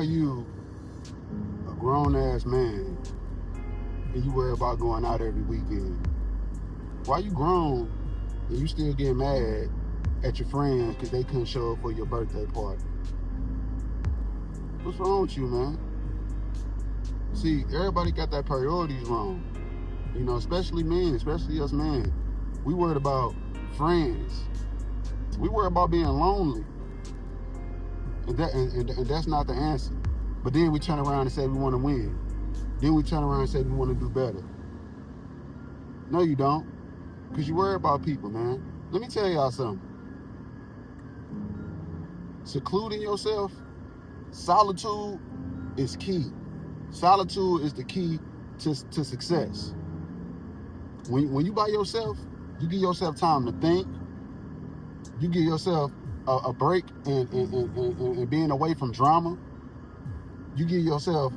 are you a grown-ass man and you worry about going out every weekend? Why you grown and you still get mad at your friends because they couldn't show up for your birthday party? What's wrong with you, man? See, everybody got their priorities wrong. You know, especially men, especially us men. We worried about friends. We worry about being lonely. And that's not the answer. But then we turn around and say we want to win. Then we turn around and say we want to do better. No, you don't. Because you worry about people, man. Let me tell y'all something. Secluding yourself, solitude is key. Solitude is the key to success. When you by yourself, you give yourself time to think. You give yourself a break and being away from drama. You give yourself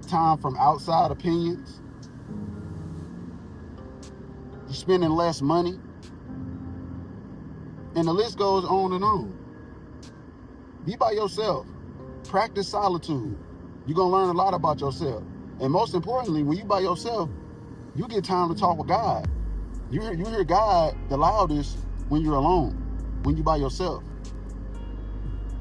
time from outside opinions. You're spending less money. And the list goes on and on. Be by yourself. Practice solitude. You're going to learn a lot about yourself. And most importantly, when you by yourself, you get time to talk with God. You hear God the loudest when you're alone, when you by yourself.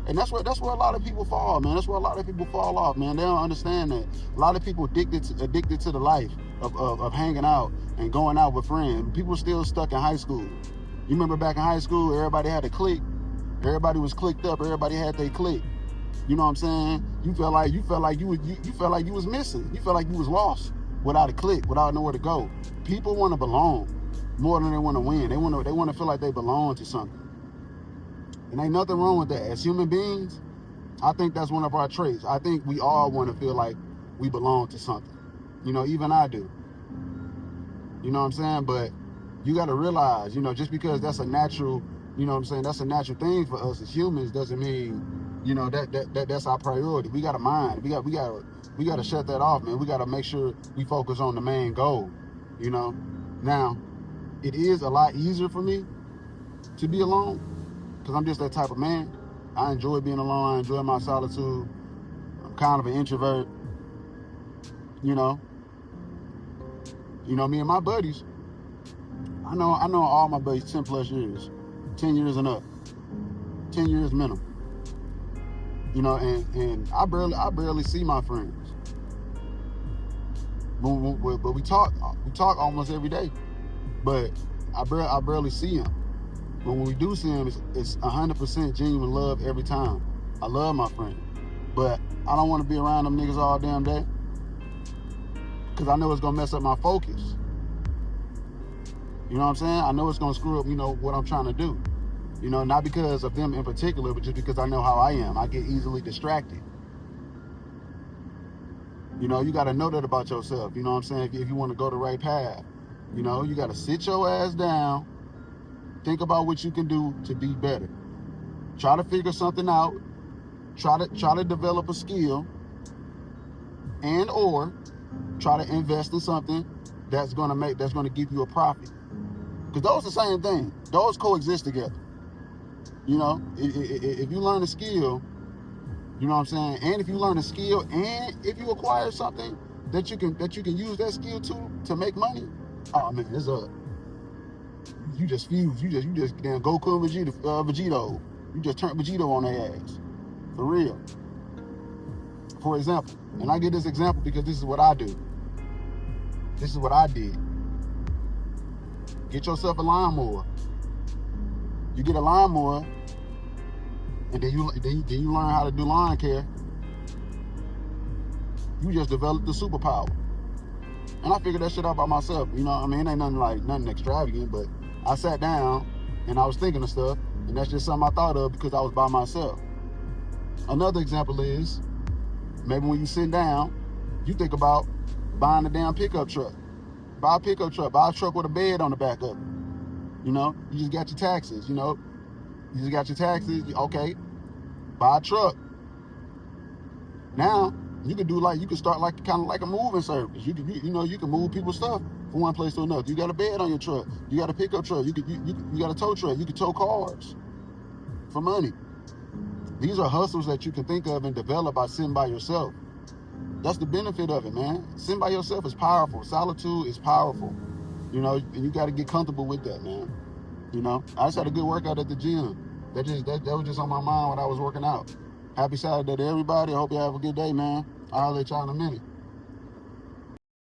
And that's where a lot of people fall, man. That's where a lot of people fall off, man. They don't understand that. A lot of people addicted to the life of hanging out and going out with friends. People still stuck in high school. You remember back in high school, everybody had a clique. Everybody was clicked up. Everybody had their clique. You know what I'm saying? You felt like you was missing. You felt like you was lost without a clique, without nowhere to go. People want to belong more than they want to win. They want to feel like they belong to something. And ain't nothing wrong with that. As human beings, I think that's one of our traits. I think we all want to feel like we belong to something. You know, even I do. You know what I'm saying? But you got to realize, you know, just because that's a natural, you know what I'm saying, that's a natural thing for us as humans doesn't mean, you know, that's our priority. We got a mind. We got to shut that off, man. We got to make sure we focus on the main goal, you know. Now, it is a lot easier for me to be alone because I'm just that type of man. I enjoy being alone. I enjoy my solitude. I'm kind of an introvert, you know. You know, me and my buddies, I know all my buddies 10 plus years, 10 years and up, 10 years minimum. You know, and I barely see my friends. But we talk almost every day. But I barely see them. But when we do see them, it's 100% genuine love every time. I love my friends. But I don't want to be around them niggas all damn day. Because I know it's going to mess up my focus. You know what I'm saying? I know it's going to screw up, you know, what I'm trying to do. You know, not because of them in particular, but just because I know how I am. I get easily distracted. You know, you got to know that about yourself. You know what I'm saying? If you want to go the right path, you know, you got to sit your ass down, think about what you can do to be better. Try to figure something out. Try to develop a skill, and or try to invest in something that's gonna give you a profit. Because those are the same thing. Those coexist together. You know, if you learn a skill, you know what I'm saying, and if you learn a skill, and if you acquire something that you can use that skill to make money, oh man, it's up. You just fuse. You just damn Goku and Vegito. You just turn Vegito on their ass. For real. For example, and I give this example because this is what I do. This is what I did. Get yourself a lawnmower. You get a lawnmower, and then you learn how to do lawn care. You just develop the superpower. And I figured that shit out by myself. You know, I mean, it ain't nothing extravagant, but I sat down and I was thinking of stuff, and that's just something I thought of because I was by myself. Another example is maybe when you sit down, you think about buying a damn pickup truck. Buy a pickup truck. Buy a truck with a bed on the back of it. You know, you just got your taxes. You know, you just got your taxes. Okay, buy a truck. Now you can start kind of like a moving service. You can move people's stuff from one place to another. You got a bed on your truck. You got a pickup truck. You got a tow truck. You can tow cars for money. These are hustles that you can think of and develop by sitting by yourself. That's the benefit of it, man. Sitting by yourself is powerful. Solitude is powerful. You know, and you got to get comfortable with that, man. You know, I just had a good workout at the gym. That was just on my mind when I was working out. Happy Saturday to everybody. I hope you have a good day, man. I'll let y'all in a minute.